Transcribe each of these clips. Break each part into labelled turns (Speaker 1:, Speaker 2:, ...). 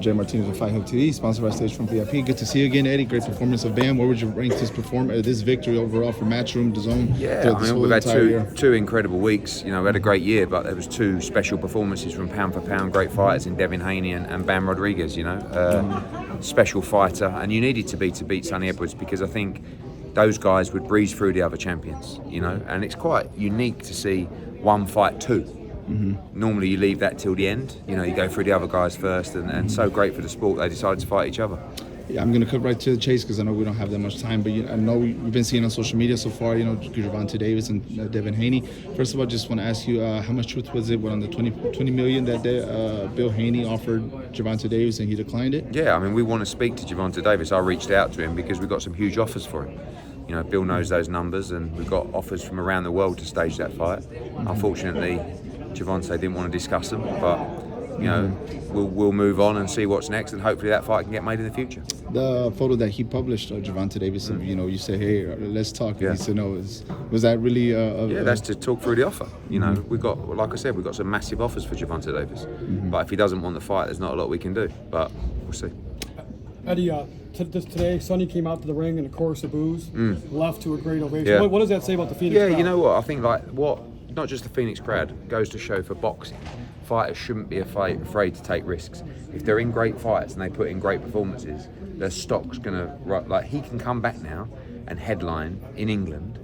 Speaker 1: Jay Martinez with Fight Hub TV, sponsored by stagefront.vip. Good to see you again, Eddie. Great performance of Bam. Where would you rank this victory overall for Matchroom, DAZN?
Speaker 2: Yeah, I mean, we've had two incredible weeks. You know, we had a great year, but there was two special performances from pound for pound, great fighters in Devin Haney and Bam Rodriguez. You know, special fighter, and you needed to beat Sonny Edwards, because I think those guys would breeze through the other champions. You know, and it's quite unique to see one fight two. Normally you leave that till the end. You know, you go through the other guys first, and so great for the sport, they decided to fight each other.
Speaker 1: Yeah, I'm going to cut right to the chase because I know we don't have that much time, but I know you've been seeing on social media so far, you know, Gervonta Davis and Devin Haney. First of all, just want to ask you, how much truth was it on the 20 million that Bill Haney offered Gervonta Davis and he declined it?
Speaker 2: Yeah, I mean, we want to speak to Gervonta Davis. I reached out to him because we've got some huge offers for him. You know, Bill knows those numbers, and we've got offers from around the world to stage that fight. Unfortunately, Gervonta didn't want to discuss them, but you know, we'll move on and see what's next, and hopefully that fight can get made in the future.
Speaker 1: The photo that he published of Gervonta Davis, you know, you said, "Hey, let's talk." And he said, "No." Was that really?
Speaker 2: That's to talk through the offer. You know, we've got, like I said, we've got some massive offers for Gervonta Davis. But if he doesn't want the fight, there's not a lot we can do. But we'll see.
Speaker 3: Eddie, today, Sonny came out to the ring in a chorus of boos, left to a great ovation.
Speaker 2: Yeah.
Speaker 3: What does that say about the Phoenix crowd?
Speaker 2: Yeah, you know what? I think not just the Phoenix crowd, goes to show for boxing. Fighters shouldn't be afraid to take risks. If they're in great fights and they put in great performances, their stock's gonna, like, he can come back now and headline in England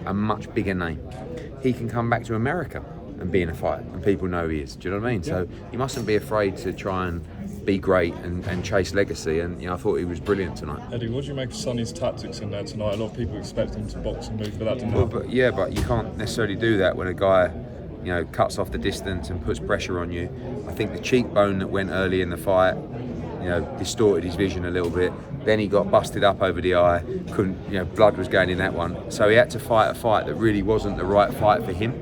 Speaker 2: a much bigger name. He can come back to America and be in a fight and people know he is. Do you know what I mean? Yeah. So you mustn't be afraid to try and be great and chase legacy, and you know, I thought he was brilliant tonight.
Speaker 4: Eddie, what do you make of Sonny's tactics in there tonight? A lot of people expect him to box and move, but that didn't happen.
Speaker 2: But you can't necessarily do that when a guy, you know, cuts off the distance and puts pressure on you. I think the cheekbone that went early in the fight, you know, distorted his vision a little bit. Then he got busted up over the eye. Couldn't, you know, blood was going in that one. So he had to fight a fight that really wasn't the right fight for him,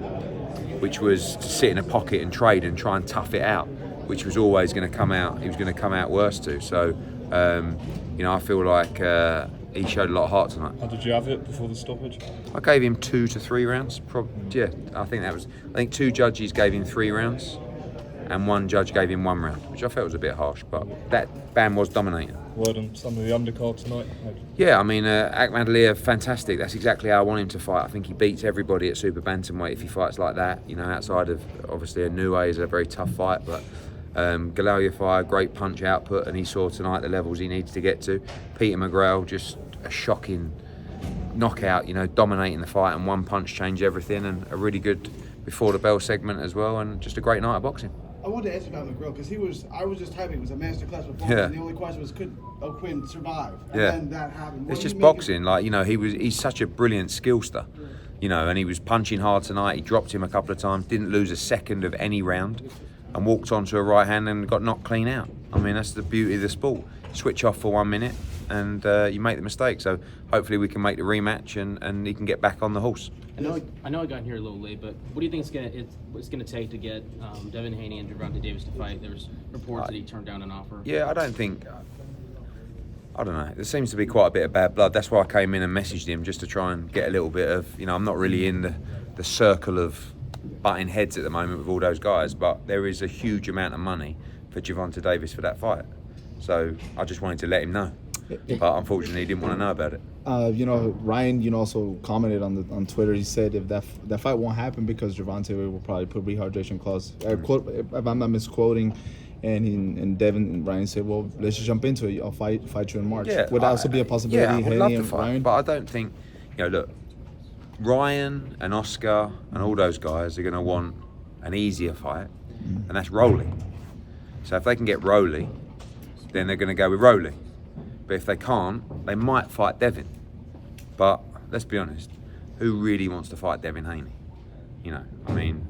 Speaker 2: which was to sit in a pocket and trade and try and tough it out, which was always going to come out. He was going to come out worse too. So, you know, I feel like he showed a lot of heart tonight.
Speaker 4: How did you have it before the stoppage?
Speaker 2: I gave him 2 to 3 rounds. I think 2 judges gave him 3 rounds, and 1 judge gave him 1 round, which I felt was a bit harsh. But that Bam was dominating.
Speaker 4: Word on some of the undercard tonight.
Speaker 2: Yeah, I mean, Akhmadaliev, fantastic. That's exactly how I want him to fight. I think he beats everybody at super bantamweight if he fights like that. You know, outside of obviously a Nue is a very tough fight, but Galaliafire, great punch output, and he saw tonight the levels he needs to get to. Peter McGrail, just a shocking knockout, you know, dominating the fight, and 1 punch changed everything, and a really good before the bell segment as well, and just a great night of boxing.
Speaker 5: I wanted to ask you about McGrail because I was just typing, it was a masterclass performance, and the only question was, could O'Quinn survive? And then that happened.
Speaker 2: It's just boxing, like, you know, he's such a brilliant skillster, you know, and he was punching hard tonight. He dropped him a couple of times, didn't lose a second of any round, and walked onto a right hand and got knocked clean out. I mean, that's the beauty of the sport. Switch off for 1 minute and you make the mistake. So hopefully we can make the rematch and he can get back on the horse.
Speaker 6: I know I got here a little late, but what do you think it's going to take to get Devin Haney and Gervonta Davis to fight? There's reports that he turned down an offer.
Speaker 2: Yeah, I don't know. There seems to be quite a bit of bad blood. That's why I came in and messaged him, just to try and get a little bit of, you know, I'm not really in the circle of butting heads at the moment with all those guys, but there is a huge amount of money for Gervonta Davis for that fight. So I just wanted to let him know. But unfortunately, he didn't want to know about it.
Speaker 1: You know, Ryan, you know, also commented on Twitter. He said if that fight won't happen because Gervonta will probably put rehydration clause. Quote, if I'm not misquoting, and Devin and Ryan said, "Well, let's just jump into it. I'll fight you in March."
Speaker 2: Yeah,
Speaker 1: would that also be a possibility?
Speaker 2: Yeah, I would love to fight,
Speaker 1: Ryan?
Speaker 2: but I don't think. You know, look, Ryan and Oscar and all those guys are going to want an easier fight, and that's Rolly. So if they can get Rolly, then they're going to go with Rolly. But if they can't, they might fight Devin. But let's be honest, who really wants to fight Devin Haney? You know, I mean,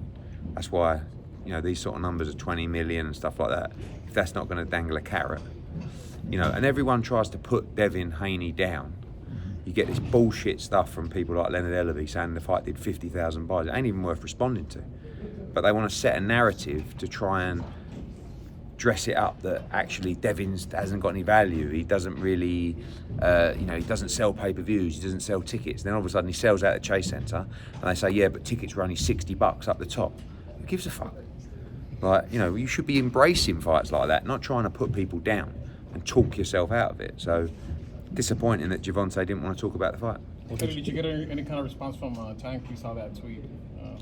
Speaker 2: that's why, you know, these sort of numbers of 20 million and stuff like that, if that's not going to dangle a carrot, you know, and everyone tries to put Devin Haney down. You get this bullshit stuff from people like Leonard Ellaby saying the fight did 50,000 buys. It ain't even worth responding to. But they want to set a narrative to try and dress it up that actually Devin hasn't got any value. He doesn't really, you know, he doesn't sell pay-per-views, he doesn't sell tickets. Then all of a sudden he sells out at Chase Centre and they say, yeah, but tickets were only $60 up the top. Who gives a fuck? Like, you know, you should be embracing fights like that, not trying to put people down and talk yourself out of it. So, disappointing that Gervonta didn't want to talk about the fight.
Speaker 7: Did you get any kind of response from Tank? We saw that tweet.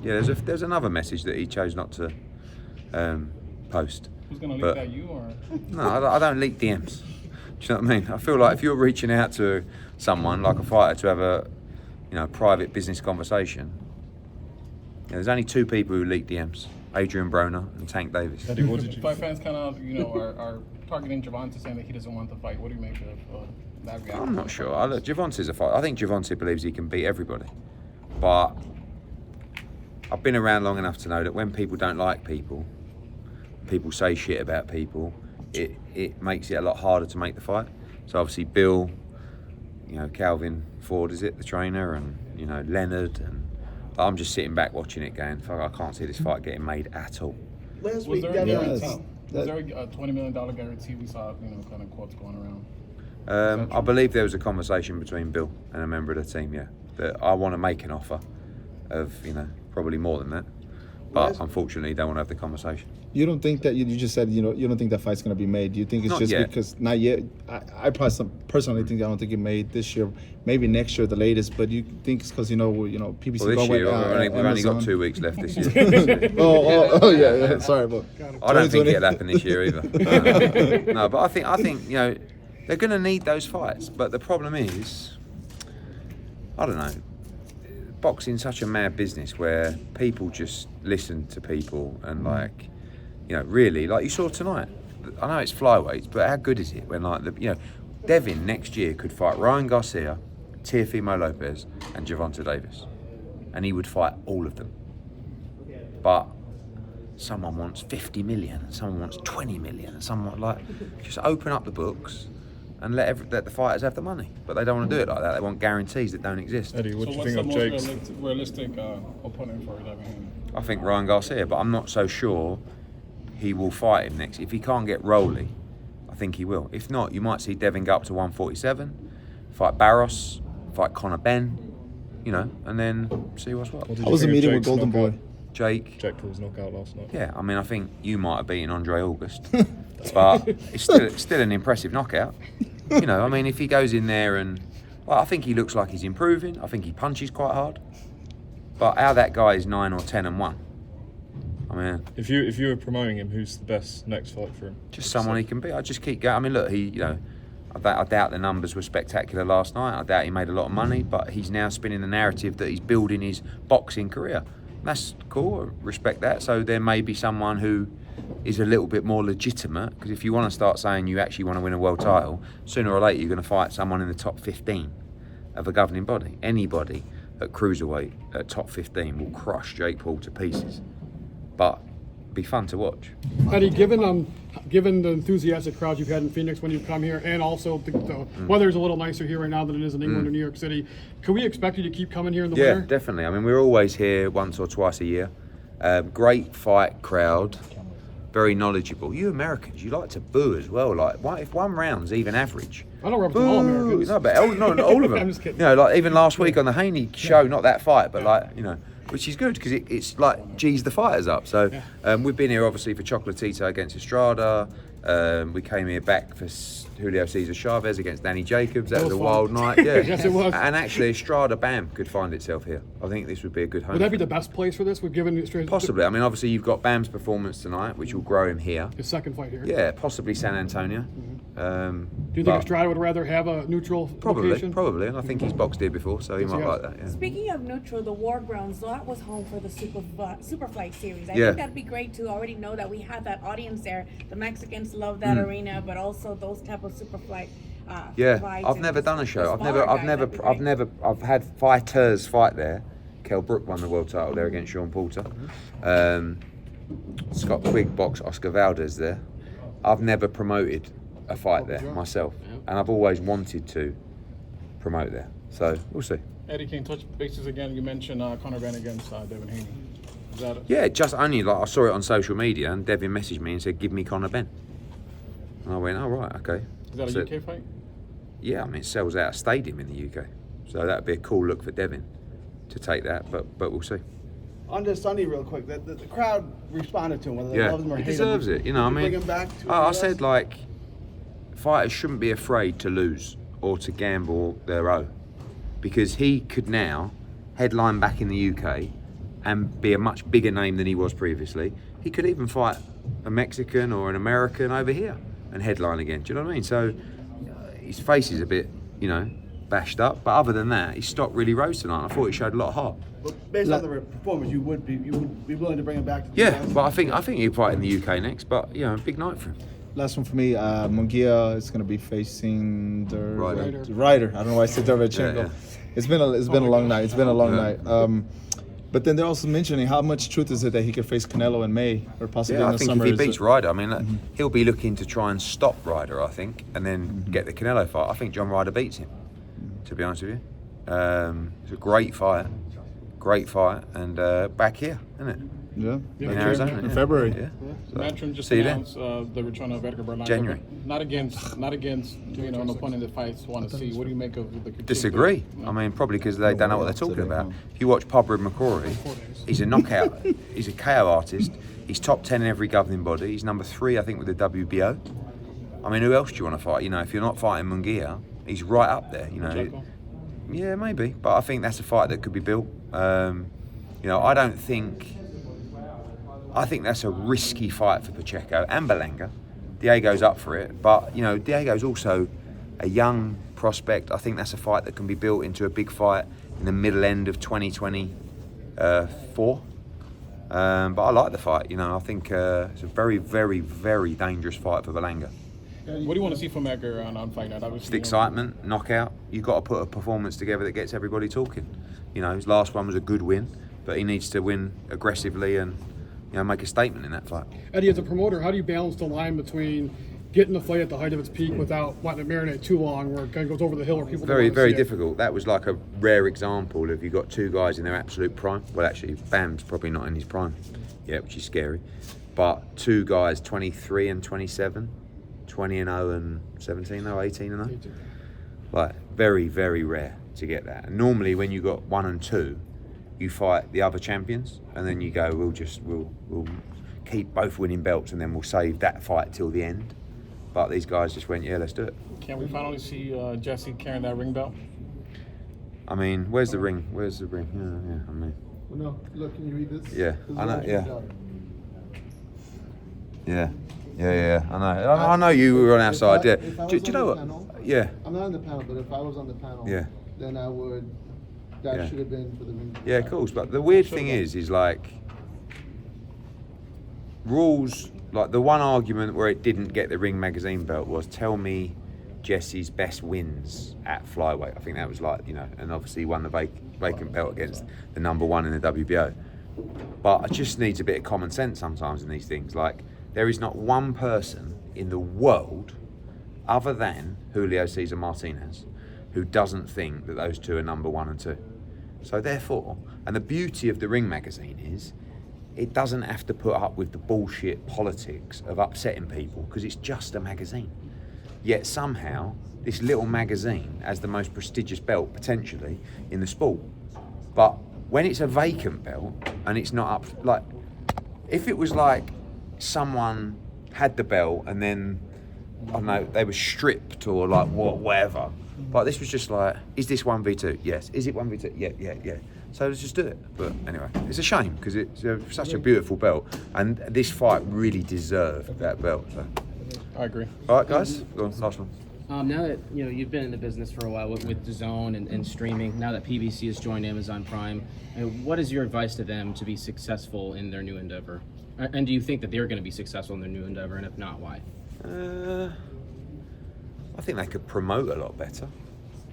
Speaker 2: Yeah, there's another message that he chose not to post.
Speaker 7: Who's going to leak that, you or?
Speaker 2: No, I don't leak DMs. Do you know what I mean? I feel like if you're reaching out to someone like a fighter to have a, you know, private business conversation, there's only two people who leak DMs: Adrian Broner and Tank Davis.
Speaker 4: Eddie, what did you?
Speaker 7: Fight fans kind of, you know, are targeting Gervonta, saying that he doesn't want to fight. What do you make of that reaction?
Speaker 2: I'm not sure. Look, Gervonta's a fighter. I think Gervonta believes he can beat everybody, but I've been around long enough to know that when people don't like people, people say shit about people, it makes it a lot harder to make the fight. So obviously Bill, you know, Calvin Ford, is it, the trainer, and, you know, Leonard, and I'm just sitting back watching it going, fuck, I can't see this fight getting made at all.
Speaker 5: Last
Speaker 7: Was
Speaker 5: week,
Speaker 7: there,
Speaker 5: Devin,
Speaker 7: was there a $20 million guarantee? We saw, you know, kind of quotes going around.
Speaker 2: I believe there was a conversation between Bill and a member of the team, yeah, that I want to make an offer of, you know, probably more than that. But unfortunately, don't want to have the conversation.
Speaker 1: You don't think that you just said you don't think that fight's gonna be made? Do you think it's
Speaker 2: Not
Speaker 1: just
Speaker 2: yet.
Speaker 1: because not yet? I personally think I don't think it made this year, maybe next year the latest. But you think it's because PBC
Speaker 2: Well, this year we've only got
Speaker 1: Amazon.
Speaker 2: 2 weeks left this year.
Speaker 1: oh yeah. Sorry, but
Speaker 2: I don't think
Speaker 1: 2020.
Speaker 2: it'll happen this year either. No, but I think you know they're going to need those fights. But the problem is, I don't know. Boxing's such a mad business where people just listen to people and like, you know, really, like you saw tonight. I know it's flyweights, but how good is it when like Devin next year could fight Ryan Garcia, Teofimo Lopez, and Gervonta Davis, and he would fight all of them. But someone wants 50 million, and someone wants 20 million, and someone just open up the books and let the fighters have the money. But they don't want to do it like that. They want guarantees that don't exist.
Speaker 4: Eddie, what
Speaker 7: So
Speaker 4: do you
Speaker 7: what's
Speaker 4: think
Speaker 7: the
Speaker 4: of
Speaker 7: most
Speaker 4: Jake's?
Speaker 7: realistic opponent for Devin Haney?
Speaker 2: I think Ryan Garcia, but I'm not so sure he will fight him next. If he can't get Rowley, I think he will. If not, you might see Devin go up to 147, fight Barros, fight Conor Benn, you know, and then see what's what.
Speaker 4: What did
Speaker 1: I
Speaker 4: you
Speaker 1: was a
Speaker 4: think of
Speaker 1: meeting with
Speaker 4: Jake's
Speaker 1: Golden
Speaker 4: knockout?
Speaker 1: Boy.
Speaker 2: Jake
Speaker 4: Paul's knockout last night.
Speaker 2: Yeah, I mean, I think you might have beaten Andre August, but it's still an impressive knockout. You know, I mean, if he goes in there and, well, I think he looks like he's improving. I think he punches quite hard. But how that guy is 9 or 10-1, I mean,
Speaker 4: If you were promoting him, who's the best next fight for him?
Speaker 2: just someone he can beat. I just keep going. I mean, look, I doubt the numbers were spectacular last night. I doubt he made a lot of money, but he's now spinning the narrative that he's building his boxing career. That's cool, I respect that. So there may be someone who is a little bit more legitimate, because if you want to start saying you actually want to win a world title, sooner or later you're going to fight someone in the top 15 of a governing body. Anybody at cruiserweight at top 15 will crush Jake Paul to pieces. But be fun to watch.
Speaker 3: Eddie, given the enthusiastic crowds you've had in Phoenix when you come here, and also the weather's a little nicer here right now than it is in England or New York City, can we expect you to keep coming here in the
Speaker 2: Yeah,
Speaker 3: winter?
Speaker 2: definitely. I mean, we're always here once or twice a year. Great fight crowd, very knowledgeable. You Americans, you like to boo as well. Like, if one round's even average,
Speaker 3: I don't represent all Americans.
Speaker 2: No, but not all of them.
Speaker 3: I'm just kidding.
Speaker 2: You know, like even last week on the Haney show, not that fight, but like, you know, which is good because it's like G's the fighters up. So we've been here obviously for Chocolatito against Estrada. We came here back for Julio Cesar Chavez against Danny Jacobs. That was a
Speaker 3: fun.
Speaker 2: wild night. Yeah,
Speaker 3: Yes, it was.
Speaker 2: And actually, Estrada Bam could find itself here. I think this would be a good home.
Speaker 3: Would that be
Speaker 2: for
Speaker 3: the
Speaker 2: him.
Speaker 3: best place for this? We've given
Speaker 2: Possibly. I mean, obviously you've got Bam's performance tonight, which will grow him here.
Speaker 3: his second fight here.
Speaker 2: Yeah, possibly San Antonio.
Speaker 3: Do you think Estrada would rather have a neutral location?
Speaker 2: Probably, and I think he's boxed here before, so he might
Speaker 3: he
Speaker 2: like
Speaker 3: has.
Speaker 2: that. Yeah.
Speaker 8: Speaking of neutral, the War Grounds, that was home for the Superflight series. I
Speaker 2: Yeah.
Speaker 8: think that'd be great to already know that we have that audience there. The Mexicans love that arena, but also those type of Superflight.
Speaker 2: Yeah,
Speaker 8: fights
Speaker 2: I've
Speaker 8: and
Speaker 2: never done a show.
Speaker 8: the smaller guys, that'd be great.
Speaker 2: I've had fighters fight there. Kell Brook won the world title there against Sean Porter. Scott Quigg boxed Oscar Valdez there. I've never promoted a fight there myself, and I've always wanted to promote there. So we'll see.
Speaker 7: Eddie, can you touch bases again? You mentioned Conor Benn against Devin Haney. Is that it?
Speaker 2: Yeah, just only like I saw it on social media, and Devin messaged me and said, "Give me Conor Benn." And I went, "Oh right, okay."
Speaker 7: Is that a
Speaker 2: So-
Speaker 7: UK fight?
Speaker 2: Yeah, I mean, it sells out a stadium in the UK, so that'd be a cool look for Devin to take that. But we'll see.
Speaker 5: On this Sunday, real quick, the crowd responded to him, whether they
Speaker 2: Yeah,
Speaker 5: love him or
Speaker 2: he
Speaker 5: hate
Speaker 2: deserves
Speaker 5: him.
Speaker 2: it. You know, I
Speaker 5: Would you
Speaker 2: mean,
Speaker 5: bring him back to
Speaker 2: I
Speaker 5: the
Speaker 2: said
Speaker 5: US?
Speaker 2: like, fighters shouldn't be afraid to lose or to gamble their own, because he could now headline back in the UK and be a much bigger name than he was previously. He could even fight a Mexican or an American over here and headline again. Do you know what I mean? So his face is a bit, you know, bashed up, but other than that, his stock really rose tonight. I thought he showed a lot of heart.
Speaker 5: But based on the performance, you would be willing to bring him back to the
Speaker 2: Yeah,
Speaker 5: US?
Speaker 2: but I think he'll fight in the UK next. But you know, big night for him.
Speaker 1: Last one for me. Munguia is going to be facing
Speaker 2: Ryder.
Speaker 1: Ryder. I don't know why I said Derevchenko.
Speaker 2: Yeah, yeah.
Speaker 1: It's been a long night. It's been a long night. But then they're also mentioning how much truth is it that he could face Canelo in May or possibly
Speaker 2: Yeah,
Speaker 1: in
Speaker 2: I
Speaker 1: the
Speaker 2: think
Speaker 1: summer.
Speaker 2: if he beats Ryder, I mean, look, he'll be looking to try and stop Ryder, I think, and then get the Canelo fight. I think John Ryder beats him, to be honest with you. It's a great fight, and back here, isn't it?
Speaker 1: Yeah,
Speaker 2: In Arizona,
Speaker 1: in
Speaker 2: yeah.
Speaker 1: February.
Speaker 2: Yeah.
Speaker 7: Matchroom just
Speaker 2: See you then.
Speaker 7: announced the return of Edgar Berlanga.
Speaker 2: January.
Speaker 7: Not against an opponent that fights want to see. What do you make of the critique?
Speaker 2: Disagree. I mean, probably because they don't know what they're talking about. If you watch Pablo McCrory, he's a knockout, he's a KO artist. He's top 10 in every governing body. He's number 3, I think, with the WBO. I mean, who else do you want to fight? You know, if you're not fighting Munguia, he's right up there. You know,
Speaker 7: Pacheco?
Speaker 2: yeah, maybe. But I think that's a fight that could be built. You know, I think that's a risky fight for Pacheco and Berlanga. Diego's up for it, but you know, Diego's also a young prospect. I think that's a fight that can be built into a big fight in the middle end of 2024. But I like the fight. You know, I think it's a very, very, very dangerous fight for Berlanga.
Speaker 7: What do you want to see from Edgar on fight night?
Speaker 2: Just excitement, knockout. You've got to put a performance together that gets everybody talking. You know, his last one was a good win, but he needs to win aggressively and, you know, make a statement in that fight.
Speaker 3: Eddie, as a promoter, how do you balance the line between getting the fight at the height of its peak without letting it marinate too long, where it kind of goes over the hill, where people
Speaker 2: Very,
Speaker 3: don't
Speaker 2: very
Speaker 3: want to see
Speaker 2: difficult. That was like a rare example of you got two guys in their absolute prime. Well, actually, Bam's probably not in his prime yet, which is scary. But two guys, 23 and 27, 20 and 0 and 17, 18 and 0. Like, very, very rare to get that. And normally, when you got 1 and 2, you fight the other champions, and then you go, we'll keep both winning belts, and then we'll save that fight till the end. But these guys just went, yeah, let's do it.
Speaker 7: Can we finally see Jesse carrying that ring belt?
Speaker 2: I mean, where's the ring? Where's the ring? Yeah, I mean.
Speaker 9: No, look, can you read this?
Speaker 2: Yeah,
Speaker 9: This is
Speaker 2: I know,
Speaker 9: what
Speaker 2: yeah.
Speaker 9: you got.
Speaker 2: Yeah, I know you were on our side, yeah.
Speaker 9: If I
Speaker 2: Do
Speaker 9: was
Speaker 2: you know
Speaker 9: on
Speaker 2: what?
Speaker 9: the panel,
Speaker 2: Yeah,
Speaker 9: I'm not on the panel, but if I was on the panel,
Speaker 2: Yeah.
Speaker 9: then I would. That
Speaker 2: Yeah.
Speaker 9: should have been for the ring.
Speaker 2: yeah, of course. But the weird thing is like, rules, like the one argument where it didn't get the Ring magazine belt was, tell me Jesse's best wins at flyweight. I think that was like, you know, and obviously he won the vacant belt against the number 1 in the WBO. But it just needs a bit of common sense sometimes in these things. Like, there is not one person in the world other than Julio Cesar Martinez who doesn't think that those two are number 1 and 2. So therefore, and the beauty of the Ring magazine is, it doesn't have to put up with the bullshit politics of upsetting people, because it's just a magazine. Yet somehow, this little magazine has the most prestigious belt, potentially, in the sport. But when it's a vacant belt, and it's not up, like, if it was like someone had the belt and then, I don't know, they were stripped or like whatever. But this was just like, is this 1v2? Yes. Is it 1v2? Yeah. So let's just do it. But anyway, it's a shame because it's such a beautiful belt, and this fight really deserved that belt. So.
Speaker 7: I agree.
Speaker 2: All right, guys, go on, last one.
Speaker 6: Now that you've been in the business for a while with DAZN and streaming, now that PBC has joined Amazon Prime, what is your advice to them to be successful in their new endeavor? And do you think that they're going to be successful in their new endeavor? And if not, why?
Speaker 2: I think they could promote a lot better.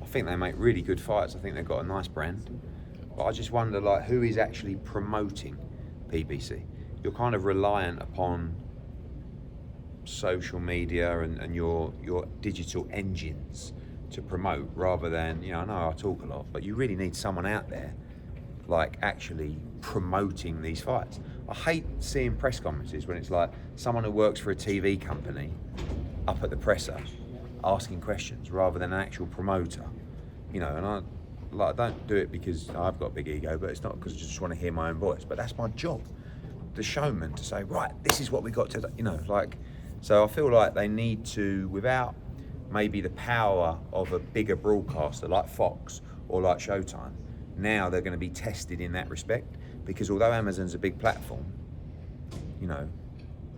Speaker 2: I think they make really good fights. I think they've got a nice brand. But I just wonder, like, who is actually promoting PBC? You're kind of reliant upon social media and your digital engines to promote, rather than, you know, I know I talk a lot, but you really need someone out there like actually promoting these fights. I hate seeing press conferences when it's like someone who works for a TV company up at the presser asking questions rather than an actual promoter, you know, and like, I don't do it because I've got a big ego, but it's not because I just want to hear my own voice. But that's my job, the showman, to say, right, this is what we got to, So I feel like they need to, without maybe the power of a bigger broadcaster like Fox or like Showtime, now they're going to be tested in that respect, because although Amazon's a big platform,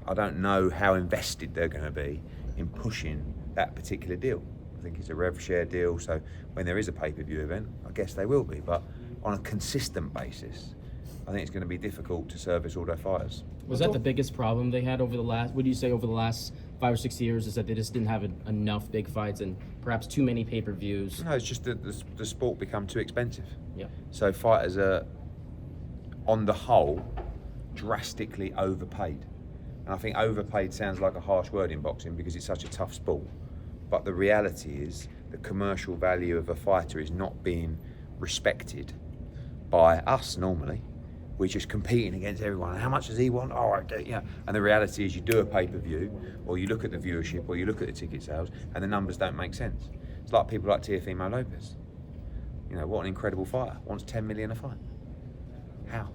Speaker 2: I don't know how invested they're going to be in pushing that particular deal. I think it's a rev share deal, so when there is a pay-per-view event, I guess they will be, but on a consistent basis, I think it's going to be difficult to service all their fighters.
Speaker 6: Was that the biggest problem they had over the last, would you say over the last 5 or 6 years, is that they just didn't have enough big fights and perhaps too many pay-per-views?
Speaker 2: No, it's just that the sport become too expensive.
Speaker 6: Yeah.
Speaker 2: So fighters are, on the whole, drastically overpaid. And I think overpaid sounds like a harsh word in boxing because it's such a tough sport. But the reality is the commercial value of a fighter is not being respected by us normally. We're just competing against everyone. How much does he want? Oh, I do. Yeah. And the reality is you do a pay-per-view, or you look at the viewership, or you look at the ticket sales, and the numbers don't make sense. It's like people like Teofimo Lopez. What an incredible fighter. Wants 10 million a fight. How?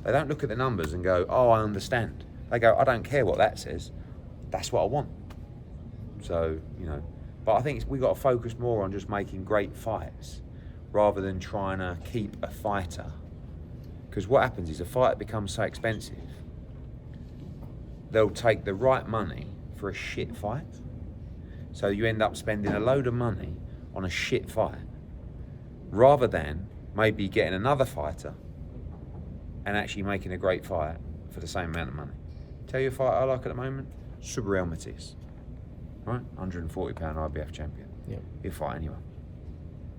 Speaker 2: They don't look at the numbers and go, oh, I understand. They go, I don't care what that says. That's what I want. So, but I think we've got to focus more on just making great fights rather than trying to keep a fighter. Because what happens is a fighter becomes so expensive, they'll take the right money for a shit fight. So you end up spending a load of money on a shit fight rather than maybe getting another fighter and actually making a great fight for the same amount of money. Tell you a fighter I like at the moment, Subriel Matias. Right? 140 pound IBF champion.
Speaker 6: Yeah.
Speaker 2: He'll fight anyone.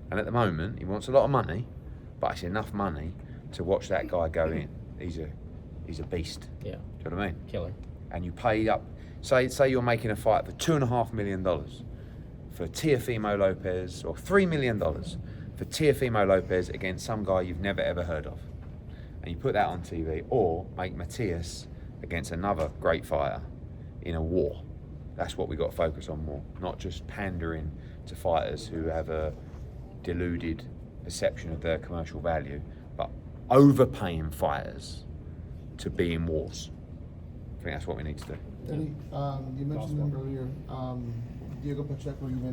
Speaker 2: And at the moment, he wants a lot of money, but it's enough money to watch that guy go in. He's a beast.
Speaker 6: Yeah.
Speaker 2: Do you know what I mean?
Speaker 6: Killer.
Speaker 2: And you pay up, say you're making a fight for $2.5 million for Teofimo Lopez, or $3 million for Teofimo Lopez against some guy you've never ever heard of. And you put that on TV, or make Matias against another great fighter in a war. That's what we got to focus on more, not just pandering to fighters who have a deluded perception of their commercial value, but overpaying fighters to be in wars. I think that's what we need to do.
Speaker 9: Eddie, you mentioned him earlier, Diego Pacheco, you mentioned